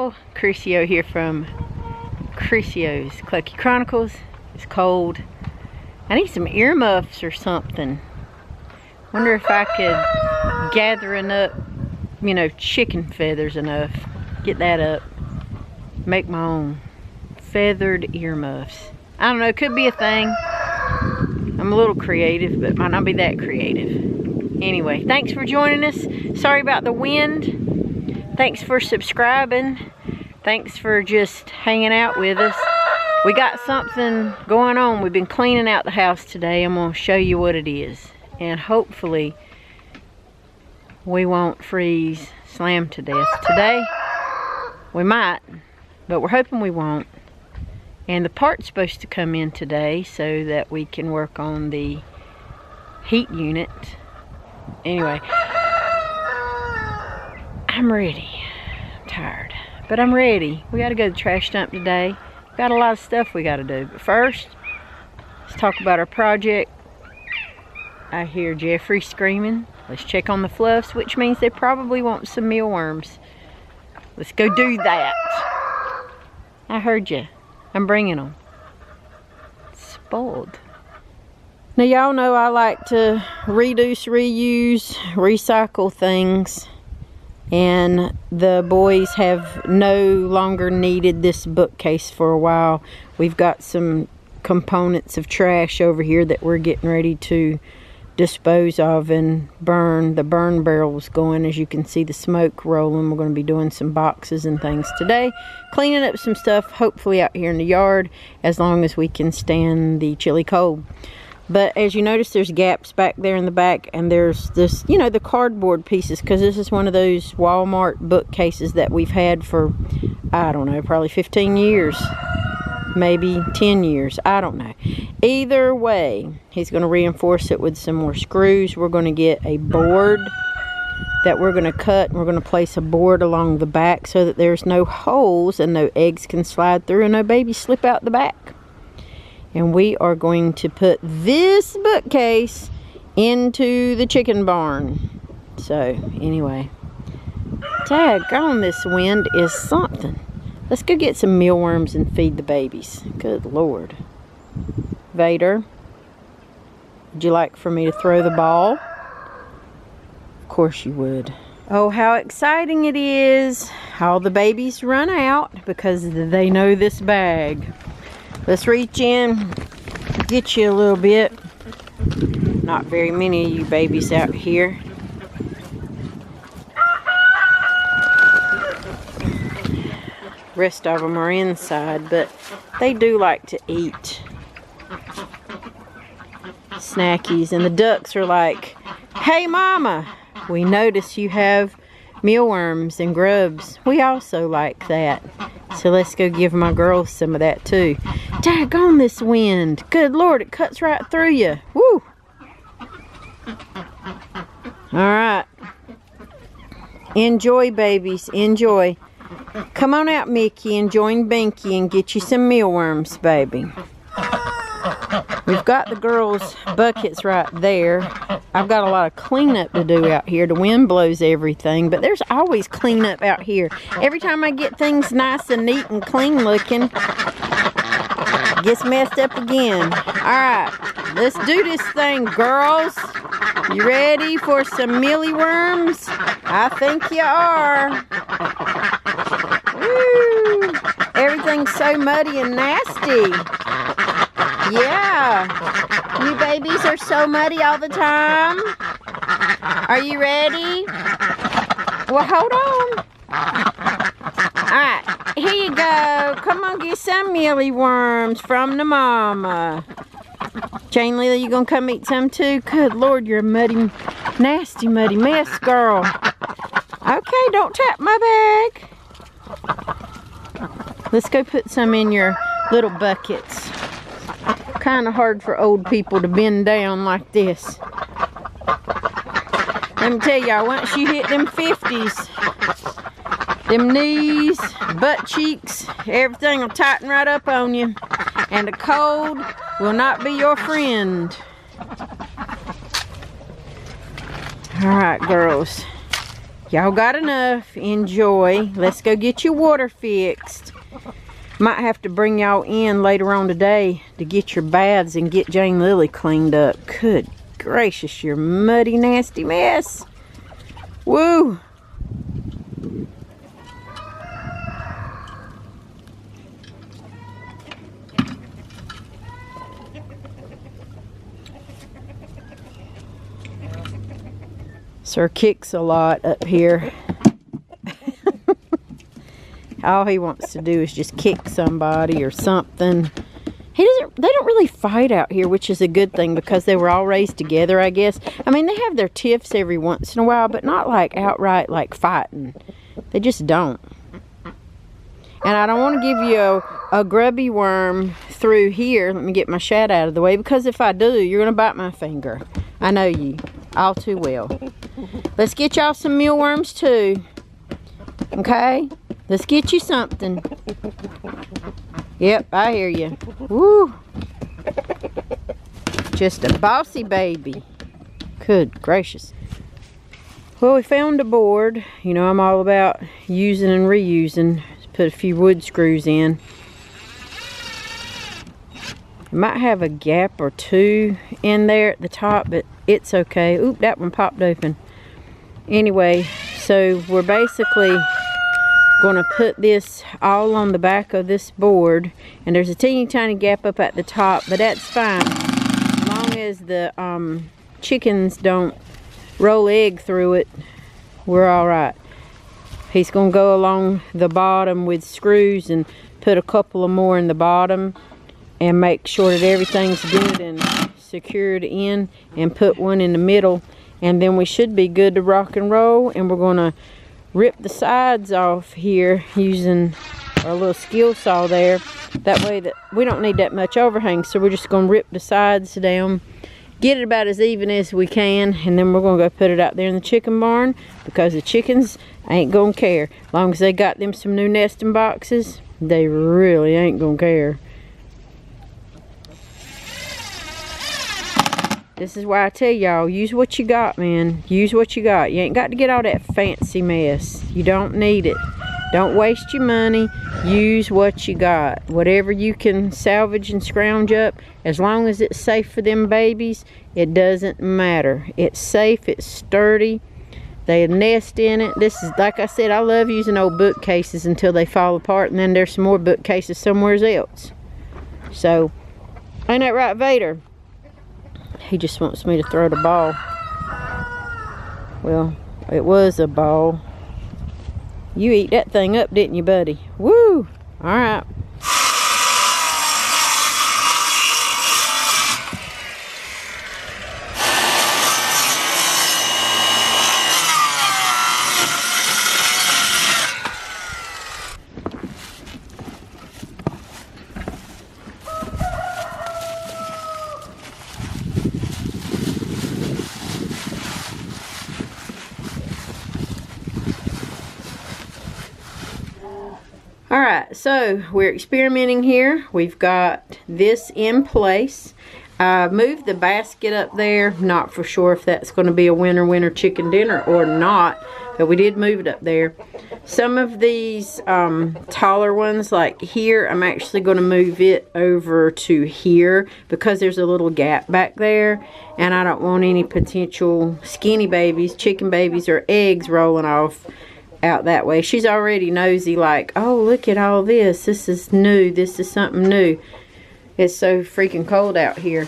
y'all. Crucio here from Crucio's Clucky Chronicles. It's cold. I need some earmuffs or something. Wonder if I could gather enough, you know, chicken feathers enough. Get that up. Make my own feathered earmuffs. I don't know, it could be a thing. I'm a little creative, but might not be that creative. Anyway, thanks for joining us. Sorry about the wind. Thanks for subscribing. Thanks for just hanging out with us. We got something going on. We've been cleaning out the house today. I'm going to show you what it is. And hopefully we won't freeze slam to death today. We might, but we're hoping we won't. And the part's supposed to come in today so that we can work on the heat unit. Anyway, I'm ready. I'm tired, but I'm ready. We got to go to the trash dump today. Got a lot of stuff we got to do. But first, let's talk about our project. I hear Jeffrey screaming. Let's check on the fluffs, which means they probably want some mealworms. Let's go do that. I heard you. I'm bringing them. Spoiled. Now y'all know I like to reduce, reuse, recycle things. And the boys have no longer needed this bookcase for a while. We've got some components of trash over here that we're getting ready to dispose of and burn. The burn barrel's going. As you can see the smoke rolling. We're going to be doing some boxes and things today. Cleaning up some stuff, hopefully out here in the yard, as long as we can stand the chilly cold. But as you notice, there's gaps back there in the back, and there's this, you know, the cardboard pieces, because this is one of those Walmart bookcases that we've had for, I don't know, probably 15 years. Maybe 10 years. I don't know. Either way, he's going to reinforce it with some more screws. We're going to get a board that we're going to cut, and we're going to place a board along the back so that there's no holes and no eggs can slide through and no babies slip out the back. And we are going to put this bookcase into the chicken barn. So, anyway. Daggone, this wind is something. Let's go get some mealworms and feed the babies. Good Lord. Vader, would you like for me to throw the ball? Of course you would. Oh, how exciting it is. All the babies run out because they know this bag. Let's reach in, get you a little bit. Not very many of you babies out here. Rest of them are inside, but they do like to eat snackies. And the ducks are like, hey mama, we notice you have mealworms and grubs. We also like that. So let's go give my girls some of that too. Daggone this wind. Good Lord, it cuts right through you. Woo! Alright. Enjoy, babies. Enjoy. Come on out, Mickey, and join Binky and get you some mealworms, baby. We've got the girls' buckets right there. I've got a lot of cleanup to do out here. The wind blows everything, but there's always cleanup out here. Every time I get things nice and neat and clean looking, it gets messed up again. Alright, let's do this thing, girls. You ready for some mealy worms? I think you are. Woo! Everything's so muddy and nasty. Yeah. You babies are so muddy all the time. Are you ready? Well, hold on. Alright, here you go. Come on, get some mealy worms from the mama. Jane Lila, you gonna come eat some too? Good Lord, you're a muddy, nasty, muddy mess, girl. Okay, don't tap my bag. Let's go put some in your little buckets. Kind of hard for old people to bend down like this. Let me tell y'all, once you hit them 50s, them knees, butt cheeks, everything will tighten right up on you. And the cold will not be your friend. Alright, girls. Y'all got enough. Enjoy. Let's go get your water fixed. Might have to bring y'all in later on today to get your baths and get Jane Lily cleaned up. Good gracious, your muddy, nasty mess. Woo! Sir kicks a lot up here. All he wants to do is just kick somebody or something. They don't really fight out here, which is a good thing because they were all raised together, I guess. I mean, they have their tiffs every once in a while, but not like outright like fighting. They just don't. And I don't want to give you a grubby worm through here. Let me get my shad out of the way, because if I do, you're going to bite my finger. I know you all too well. Let's get y'all some mealworms too. Okay? Let's get you something. Yep, I hear you. Woo! Just a bossy baby. Good gracious. Well, we found a board. You know, I'm all about using and reusing. Put a few wood screws in. It might have a gap or two in there at the top, but it's okay. Oop, that one popped open. Anyway, so we're basically going to put this all on the back of this board, and there's a teeny tiny gap up at the top, but that's fine as long as the chickens don't roll egg through it. We're all right. He's going to go along the bottom with screws and put a couple of more in the bottom and make sure that everything's good and secured in, and put one in the middle, and then we should be good to rock and roll. And we're going to rip the sides off here using our little skill saw there. That way that we don't need that much overhang, so we're just going to rip the sides down, get it about as even as we can, and then we're going to go put it out there in the chicken barn, because the chickens ain't going to care. As long as they got them some new nesting boxes, they really ain't going to care. This is why I tell y'all, use what you got, man. Use what you got. You ain't got to get all that fancy mess. You don't need it. Don't waste your money. Use what you got. Whatever you can salvage and scrounge up, as long as it's safe for them babies, it doesn't matter. It's safe, it's sturdy. They nest in it. This is, like I said, I love using old bookcases until they fall apart, and then there's some more bookcases somewhere else. So, ain't that right, Vader? He just wants me to throw the ball. Well, it was a ball. You eat that thing up, didn't you, buddy? Woo! Alright. Alright, so we're experimenting here. We've got this in place. I moved the basket up there. Not for sure if that's going to be a winter chicken dinner or not, but we did move it up there. Some of these taller ones, like here, I'm actually going to move it over to here because there's a little gap back there, and I don't want any potential skinny babies, chicken babies, or eggs rolling off out that way. She's already nosy, like, oh, look at all this. This is new. This is something new. It's so freaking cold out here.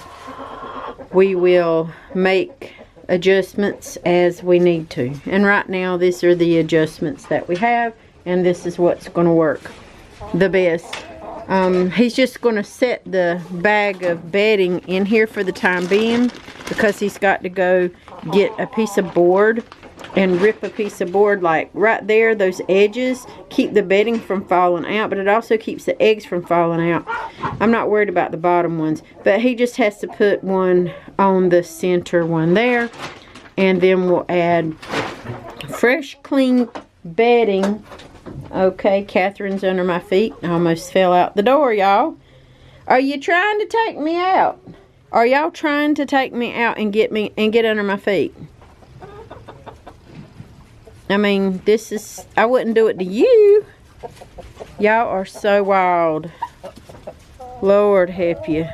We will make adjustments as we need to. And right now, these are the adjustments that we have, and this is what's going to work the best. He's just going to set the bag of bedding in here for the time being, because he's got to go get a piece of board and rip a piece of board, like right there. Those edges keep the bedding from falling out, but it also keeps the eggs from falling out. I'm not worried about the bottom ones, but he just has to put one on the center one there, and then we'll add fresh clean bedding. Okay, Catherine's under my feet. I almost fell out the door, y'all. Are you trying to take me out? Are y'all trying to take me out and get under my feet? I mean, this is, I wouldn't do it to you. Y'all are so wild. Lord help you.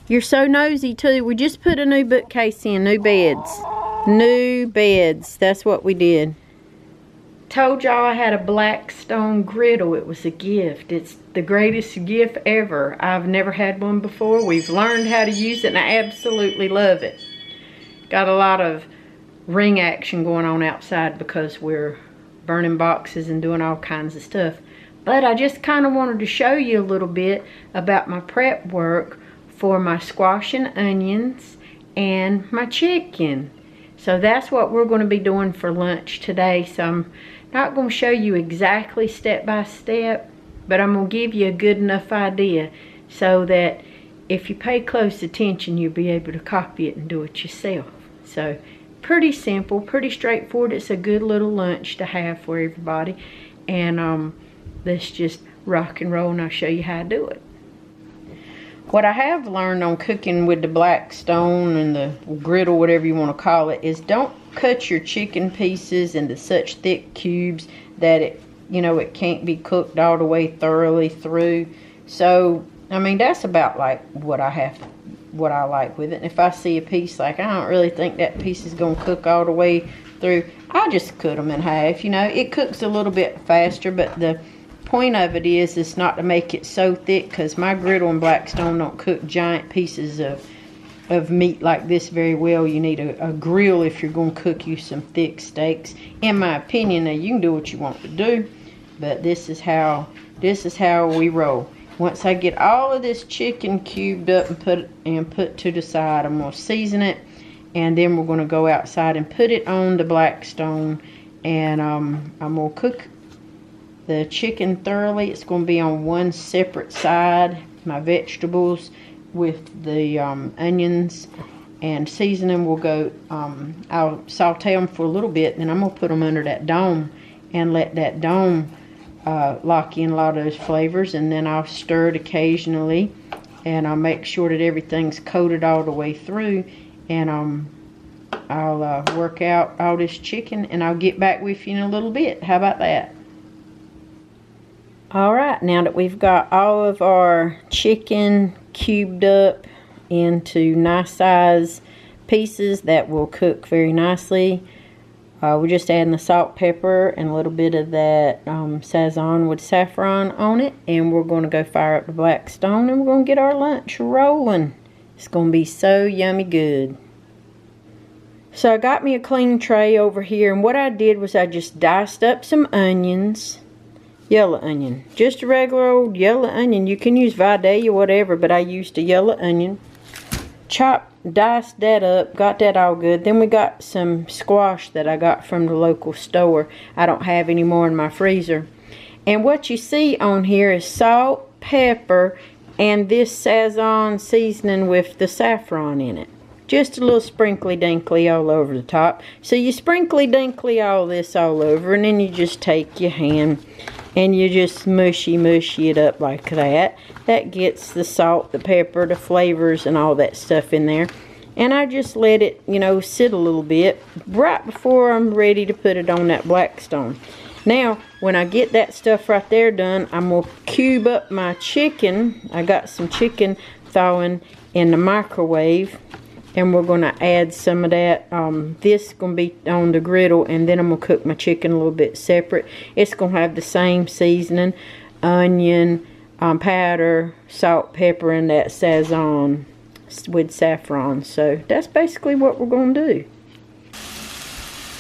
You're so nosy too. We just put a new bookcase in, new beds. New beds, that's what we did. Told y'all I had a Blackstone griddle. It was a gift. It's the greatest gift ever. I've never had one before. We've learned how to use it and I absolutely love it. Got a lot of ring action going on outside because we're burning boxes and doing all kinds of stuff. But I just kind of wanted to show you a little bit about my prep work for my squash and onions and my chicken. So that's what we're going to be doing for lunch today. So I'm not going to show you exactly step by step, but I'm going to give you a good enough idea so that if you pay close attention, you'll be able to copy it and do it yourself. So pretty simple, pretty straightforward. It's a good little lunch to have for everybody. And let's just rock and roll and I'll show you how to do it. What I have learned on cooking with the Blackstone and the griddle, whatever you want to call it, is don't cut your chicken pieces into such thick cubes that it, you know, it can't be cooked all the way thoroughly through. So, I mean, that's about like what I like with it. And if I see a piece like I don't really think that piece is going to cook all the way through, I just cut them in half. You know, it cooks a little bit faster, but the point of it is not to make it so thick, because my griddle and Blackstone don't cook giant pieces of meat like this very well. You need a grill if you're going to cook you some thick steaks, in my opinion. Now you can do what you want to do, but this is how we roll. Once I get all of this chicken cubed up and put to the side, I'm going to season it, and then we're going to go outside and put it on the Blackstone, and I'm going to cook the chicken thoroughly. It's going to be on one separate side. My vegetables with the onions and seasoning will go, I'll saute them for a little bit, then I'm going to put them under that dome and let that dome lock in a lot of those flavors, and then I'll stir it occasionally, and I'll make sure that everything's coated all the way through, and I'll work out all this chicken, and I'll get back with you in a little bit. How about that? Alright, now that we've got all of our chicken cubed up into nice size pieces that will cook very nicely, we're just adding the salt, pepper, and a little bit of that Sazon with saffron on it, and we're going to go fire up the Blackstone, and we're going to get our lunch rolling. It's going to be so yummy good. So I got me a clean tray over here, and what I did was I just diced up some onions. Yellow onion, just a regular old yellow onion. You can use Vidalia or whatever, but I used a yellow onion. Diced that up, got that all good. Then we got some squash that I got from the local store. I don't have any more in my freezer. And what you see on here is salt, pepper, and this Sazon seasoning with the saffron in it. Just a little sprinkly dinkly all over the top. So you sprinkly dinkly all this all over, and then you just take your hand and you just mushy it up like that. That gets the salt, the pepper, the flavors, and all that stuff in there. And I just let it, you know, sit a little bit right before I'm ready to put it on that Blackstone. Now, when I get that stuff right there done, I'm going to cube up my chicken. I got some chicken thawing in the microwave, and we're going to add some of that. This is going to be on the griddle, and then I'm going to cook my chicken a little bit separate. It's going to have the same seasoning, onion, powder, salt, pepper, and that Sazon with saffron. So that's basically what we're going to do.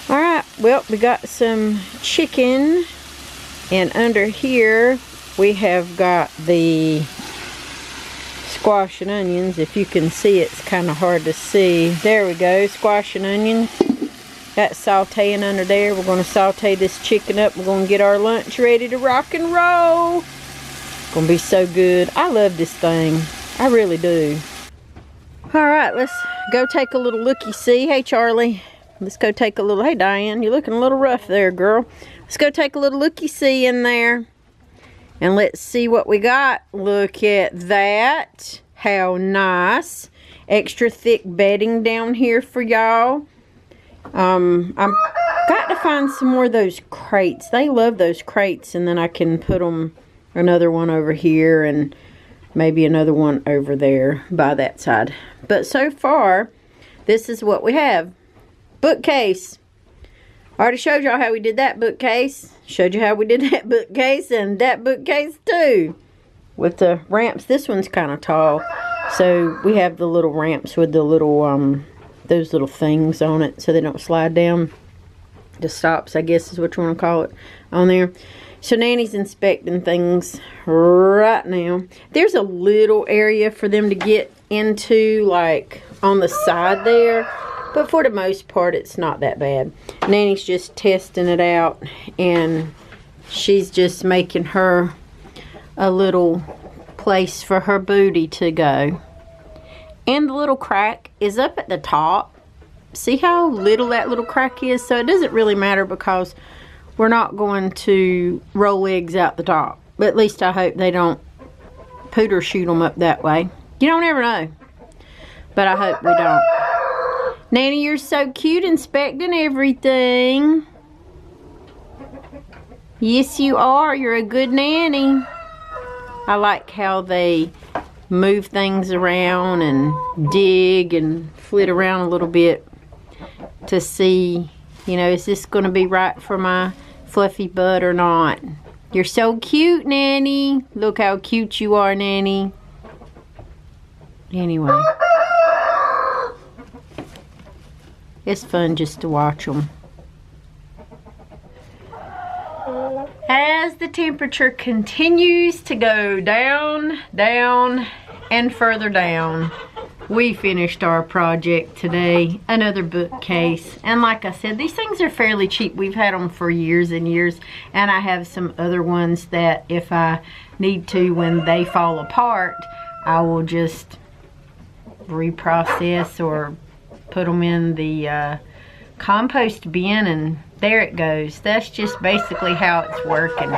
Alright, well, we got some chicken, and under here we have got the squash and onions. If you can see, it's kind of hard to see. There we go, squash and onions. That's sauteing under there. We're going to saute this chicken up. We're going to get our lunch ready to rock and roll. It's going to be so good. I love this thing. I really do. Alright, let's go take a little looky-see. Hey, Charlie. Let's go take a little... Hey, Diane, you're looking a little rough there, girl. Let's go take a little looky-see in there. And let's see what we got. Look at that. How nice. Extra thick bedding down here for y'all. I've got to find some more of those crates. They love those crates, and then I can put them, another one over here and maybe another one over there by that side. But so far, this is what we have. Bookcase. I already showed y'all how we did that bookcase. Showed you how we did that bookcase and that bookcase too. With the ramps. This one's kind of tall. So we have the little ramps with the little, those little things on it so they don't slide down. The stops, I guess is what you want to call it, on there. So Nanny's inspecting things right now. There's a little area for them to get into, like on the side there. But for the most part, it's not that bad. Nanny's just testing it out. And she's just making her a little place for her booty to go. And the little crack is up at the top. See how little that little crack is? So it doesn't really matter because we're not going to roll eggs out the top. But at least I hope they don't pooter shoot them up that way. You don't ever know. But I hope we don't. Nanny, you're so cute inspecting everything. Yes, you are. You're a good nanny. I like how they move things around and dig and flit around a little bit to see, you know, is this going to be right for my fluffy butt or not? You're so cute, Nanny. Look how cute you are, Nanny. Anyway. It's fun just to watch them. As the temperature continues to go down, down, and further down, we finished our project today. Another bookcase. And like I said, these things are fairly cheap. We've had them for years and years. And I have some other ones that if I need to, when they fall apart, I will just reprocess or put them in the compost bin, and there it goes. That's just basically how it's working.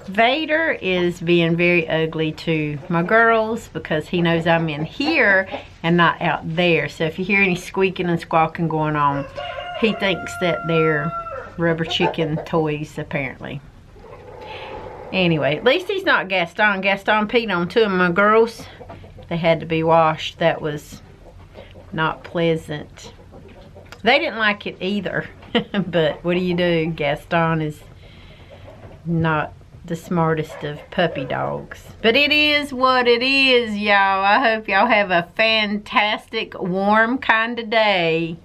Vader is being very ugly to my girls because he knows I'm in here and not out there. So if you hear any squeaking and squawking going on, he thinks that they're rubber chicken toys, apparently. Anyway, at least he's not Gaston. Gaston peed on two of my girls. They had to be washed. That was not pleasant. They didn't like it either. But what do you do? Gaston is not the smartest of puppy dogs. But it is what it is, y'all. I hope y'all have a fantastic, warm kind of day.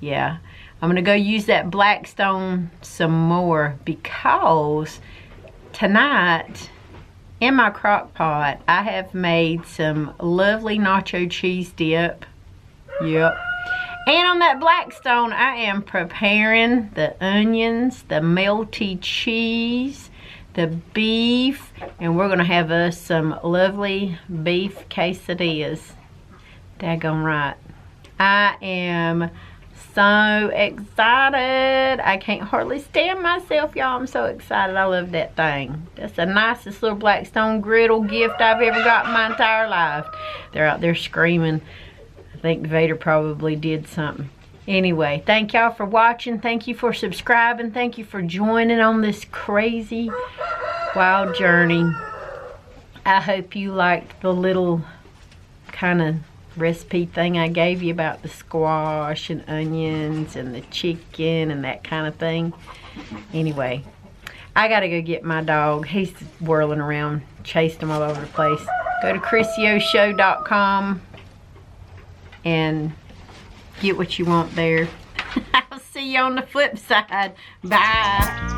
Yeah. I'm going to go use that Blackstone some more because tonight in my crock pot I have made some lovely nacho cheese dip. Yep. And on that Blackstone, I am preparing the onions, the melty cheese, the beef, and we're going to have us some lovely beef quesadillas. Daggone right. I am so excited. I can't hardly stand myself, y'all. I'm so excited. I love that thing. That's the nicest little Blackstone griddle gift I've ever got in my entire life. They're out there screaming. I think Vader probably did something. Anyway, thank y'all for watching. Thank you for subscribing. Thank you for joining on this crazy, wild journey. I hope you liked the little kind of recipe thing I gave you about the squash and onions and the chicken and that kind of thing. Anyway, I gotta go get my dog. He's whirling around, chased him all over the place. Go to ChrissyOShow.com and get what you want there. I'll see you on the flip side. Bye.